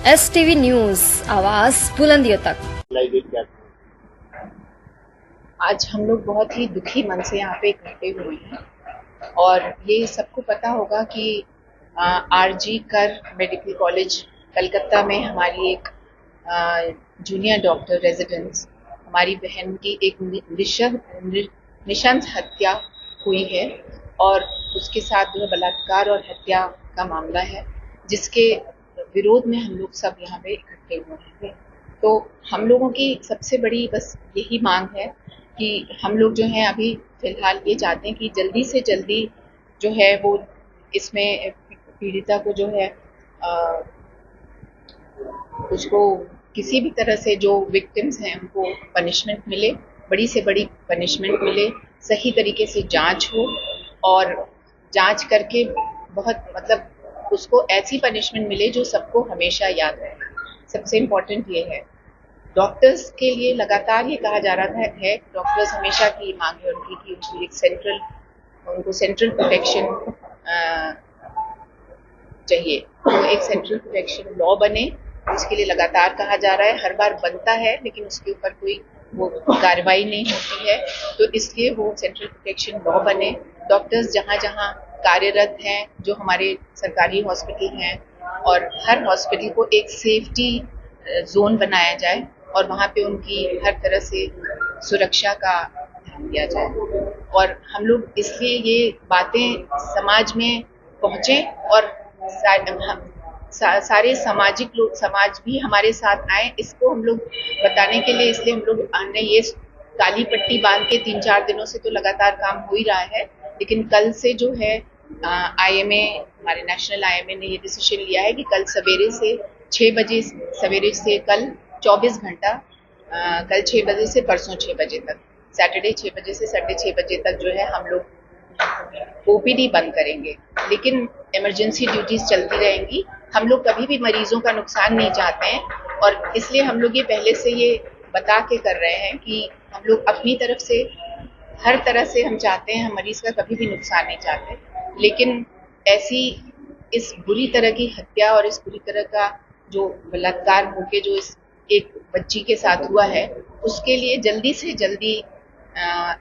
STV news, आवाज बुलंदियों तक। आज हम लोग बहुत ही दुखी मन से यहाँ पे इकट्ठे हुए हैं और ये सबको पता होगा कि RG कर मेडिकल कॉलेज कलकत्ता में हमारी एक जूनियर डॉक्टर रेजिडेंस हमारी बहन की एक निशंस हत्या हुई है और उसके साथ जो है बलात्कार और हत्या का मामला है, जिसके विरोध में हम लोग सब यहाँ पे इकट्ठे हुए हैं। तो हम लोगों की सबसे बड़ी बस यही मांग है कि हम लोग जो हैं अभी फिलहाल ये चाहते हैं कि जल्दी से जल्दी जो है वो इसमें पीड़िता को जो है उसको किसी भी तरह से जो विक्टिम्स हैं उनको पनिशमेंट मिले, बड़ी से बड़ी पनिशमेंट मिले, सही तरीके से जांच हो और जांच करके बहुत उसको ऐसी पनिशमेंट मिले जो सबको हमेशा याद रहे। सबसे इम्पोर्टेंट ये है। डॉक्टर्स के लिए लगातार ये कहा जा रहा है, डॉक्टर्स हमेशा की मांग है उनकी कि उनको सेंट्रल प्रोटेक्शन चाहिए, तो एक सेंट्रल प्रोटेक्शन लॉ बने, उसके लिए लगातार कहा जा रहा है। हर बार बनता है लेकिन उसके ऊपर कोई वो कार्रवाई नहीं होती है, तो इसलिए वो सेंट्रल प्रोटेक्शन लॉ बने। डॉक्टर्स जहाँ जहाँ कार्यरत हैं, जो हमारे सरकारी हॉस्पिटल हैं, और हर हॉस्पिटल को एक सेफ्टी जोन बनाया जाए और वहाँ पे उनकी हर तरह से सुरक्षा का ध्यान दिया जाए। और हम लोग इसलिए ये बातें समाज में पहुँचे और सारे सामाजिक लोग, समाज भी हमारे साथ आए, इसको हम लोग बताने के लिए इसलिए हम लोग ने ये काली पट्टी बांध के 3-4 दिनों से तो लगातार काम हो ही रहा है, लेकिन कल से जो है IMA, हमारे नेशनल IMA ने ये डिसीजन लिया है कि कल सवेरे से 6 बजे सवेरे से कल 24 घंटा कल 6 बजे से परसों 6 बजे तक, सैटरडे 6 बजे से संडे 6 बजे तक जो है हम लोग OPD बंद करेंगे, लेकिन इमरजेंसी ड्यूटीज चलती रहेंगी। हम लोग कभी भी मरीजों का नुकसान नहीं चाहते हैं और इसलिए हम लोग ये पहले से ये बता के कर रहे हैं कि हम लोग अपनी तरफ से हर तरह से हम चाहते हैं, हम मरीज का कभी भी नुकसान नहीं चाहते, लेकिन ऐसी इस बुरी तरह की हत्या और इस बुरी तरह का जो बलात्कार होके जो इस एक बच्ची के साथ हुआ है, उसके लिए जल्दी से जल्दी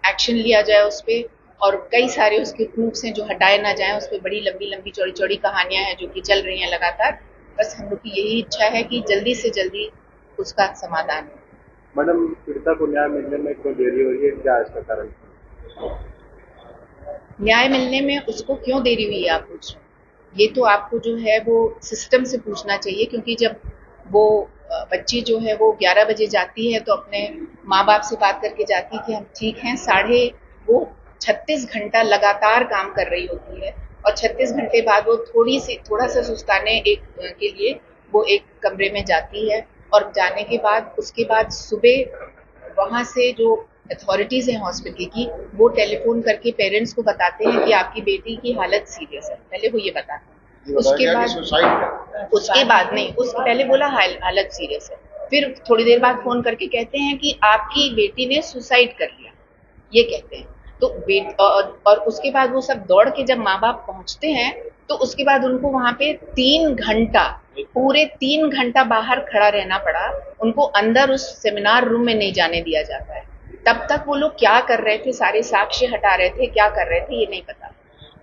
एक्शन लिया जाए उस पर, और कई सारे उसके प्रूफ्स हैं जो हटाए ना जाएं। उस पर बड़ी लंबी चौड़ी कहानियां हैं जो कि चल रही हैं लगातार। बस हम लोग की यही इच्छा है कि जल्दी से जल्दी उसका समाधान हो। मैडम, पीड़िता को न्याय मिलने में क्यों देरी हो रही है, क्या इसका कारण? न्याय मिलने में उसको क्यों देरी हुई है आप पूछ रहे हैं? ये तो आपको जो है वो सिस्टम से पूछना चाहिए, क्योंकि जब वो बच्ची जो है वो 11 बजे जाती है तो अपने माँ बाप से बात करके जाती है कि हम ठीक हैं, वो 36 घंटा लगातार काम कर रही होती है और 36 घंटे बाद वो थोड़ा सा सुस्ताने के लिए वो एक कमरे में जाती है, और जाने के बाद उसके बाद सुबह वहां से जो अथॉरिटीज हैं हॉस्पिटल की, वो टेलीफोन करके पेरेंट्स को बताते हैं कि आपकी बेटी की हालत सीरियस है। पहले वो ये बताते हैं, उसके बाद नहीं, उसके पहले बोला हालत सीरियस है, फिर थोड़ी देर बाद फोन करके कहते हैं कि आपकी बेटी ने सुसाइड कर लिया, ये कहते हैं। तो और उसके बाद वो सब दौड़ के जब माँ बाप पहुंचते हैं तो उसके बाद उनको वहां पे पूरे 3 घंटा बाहर खड़ा रहना पड़ा, उनको अंदर उस सेमिनार रूम में नहीं जाने दिया जाता है। तब तक वो लोग क्या कर रहे थे, सारे साक्ष्य हटा रहे थे, क्या कर रहे थे ये नहीं पता।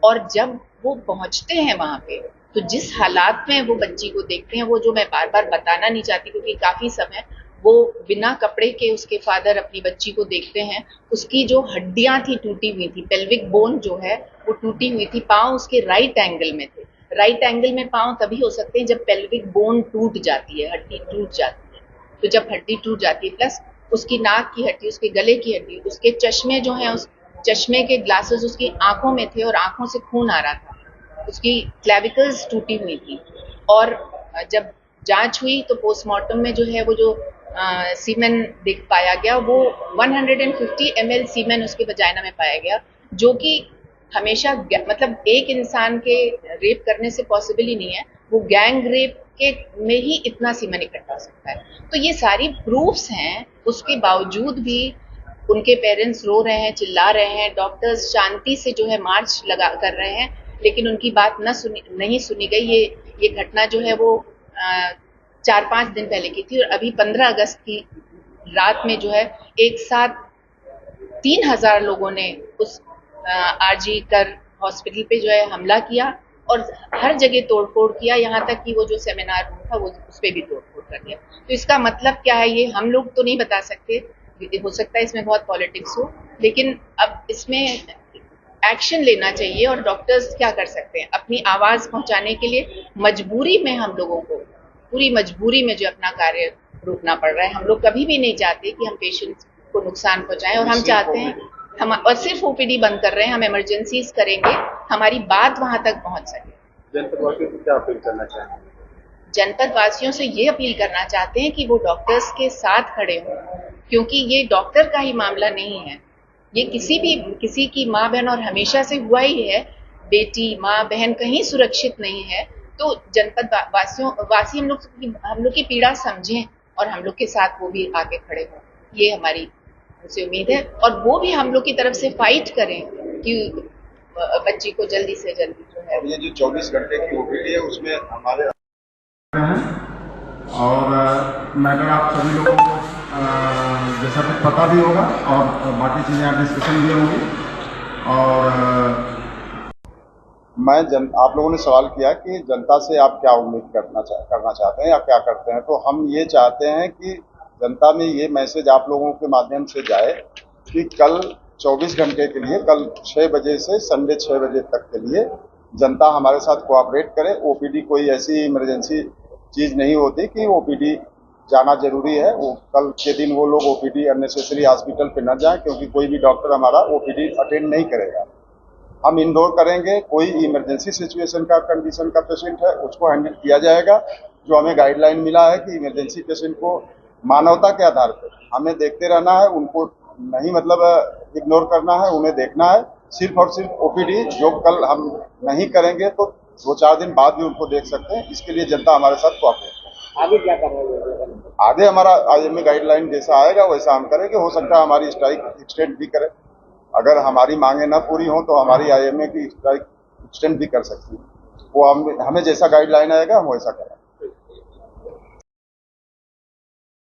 और जब वो पहुंचते हैं वहां पे तो जिस हालात में वो बच्ची को देखते हैं, वो जो मैं बार बार बताना नहीं चाहती क्योंकि काफी समय वो बिना कपड़े के उसके फादर अपनी बच्ची को देखते हैं। उसकी जो हड्डियां थी टूटी हुई थी, पेल्विक बोन जो है वो टूटी हुई थी, पांव उसके राइट एंगल में थे। राइट एंगल में पांव तभी हो सकते हैं जब पेल्विक बोन टूट जाती है, हड्डी टूट जाती है। तो जब हड्डी टूट जाती है, प्लस उसकी नाक की हड्डी, उसके गले की हड्डी, उसके चश्मे जो है, उस चश्मे के ग्लासेस उसकी आंखों में थे और आंखों से खून आ रहा था, उसकी क्लेविकल्स टूटी हुई थी। और जब जांच हुई तो पोस्टमार्टम में जो है वो जो सीमेन देख पाया गया, वो 150 ml सीमेन उसके वजाइना में पाया गया, जो कि हमेशा मतलब एक इंसान के रेप करने से पॉसिबल ही नहीं है, वो गैंग रेप के में ही इतना सीमेन इकट्ठा हो सकता है। तो ये सारी प्रूफ्स हैं, उसके बावजूद भी उनके पेरेंट्स रो रहे हैं, चिल्ला रहे हैं, डॉक्टर्स शांति से जो है मार्च कर रहे हैं, लेकिन उनकी बात नहीं सुनी गई। ये घटना जो है वो 4-5 दिन पहले की थी, और अभी 15 अगस्त की रात में जो है एक साथ 3000 लोगों ने उस आरजी कर हॉस्पिटल पे जो है हमला किया और हर जगह तोड़फोड़ किया, यहाँ तक कि वो जो सेमिनार रूम था वो उस पर भी तोड़फोड़ कर दिया। तो इसका मतलब क्या है ये हम लोग तो नहीं बता सकते, हो सकता है इसमें बहुत पॉलिटिक्स हो, लेकिन अब इसमें एक्शन लेना चाहिए। और डॉक्टर्स क्या कर सकते हैं, अपनी आवाज पहुंचाने के लिए मजबूरी में हम लोगों को, पूरी मजबूरी में जो अपना कार्य रोकना पड़ रहा है। हम लोग कभी भी नहीं चाहते कि हम पेशेंट्स को नुकसान पहुंचाएं, और हम चाहते हैं हम और सिर्फ ओपीडी बंद कर रहे हैं, हम इमरजेंसीज करेंगे, हमारी बात वहां तक पहुंच सके। जनपद वासियों को क्या अपील करना चाहेंगे? जनपद वासियों से ये अपील करना चाहते हैं कि वो डॉक्टर्स के साथ खड़े हों, क्योंकि ये डॉक्टर का ही मामला नहीं है, ये किसी की माँ बहन और हमेशा से हुआ ही है। बेटी माँ बहन कहीं सुरक्षित नहीं है, तो जनपद वासी हम लोग की पीड़ा समझें और हम लोग के साथ वो भी आगे खड़े हों, ये हमारी उनसे उम्मीद है। और वो भी हम लोग की तरफ से फाइट करें कि बच्ची को जल्दी से जल्दी जो है। ये जो 24 घंटे की ओपीडी है उसमें हमारे और मैटर आप सभी लोगों को जैसा कुछ पता भी होगा और बाकी चीज़ें आप डिस्कशन भी होंगी। और आप लोगों ने सवाल किया कि जनता से आप क्या उम्मीद करना चाहते हैं या क्या करते हैं, तो हम ये चाहते हैं कि जनता में ये मैसेज आप लोगों के माध्यम से जाए कि कल 24 घंटे के लिए, कल 6 बजे से संडे 6 बजे तक के लिए जनता हमारे साथ कोऑपरेट करे। ओपीडी कोई ऐसी इमरजेंसी चीज नहीं होती कि ओपीडी जाना जरूरी है। वो कल के दिन वो लोग ओपीडी अननेसेसरी हॉस्पिटल पे न जाए, क्योंकि कोई भी डॉक्टर हमारा ओपीडी अटेंड नहीं करेगा। हम इंडोर करेंगे, कोई इमरजेंसी सिचुएशन का कंडीशन का पेशेंट है उसको हैंडल किया जाएगा। जो हमें गाइडलाइन मिला है कि इमरजेंसी पेशेंट को मानवता के आधार पर हमें देखते रहना है, उनको नहीं मतलब इग्नोर करना है, उन्हें देखना है। सिर्फ और सिर्फ ओपीडी जो कल हम नहीं करेंगे तो 2-4 दिन बाद भी उनको देख सकते हैं। इसके लिए जनता हमारे साथ कोऑपरेट करे। आगे क्या कर रहे हैं? आगे हमारा आईएमए गाइडलाइन जैसा आएगा वैसा हम करेंगे। हो सकता है हमारी स्ट्राइक एक्सटेंड भी करें, अगर हमारी मांगे न पूरी हो तो हमारी आईएमए की स्ट्राइक एक्सटेंड भी कर सकती है। वो हमें जैसा गाइडलाइन आएगा हम वैसा करेंगे।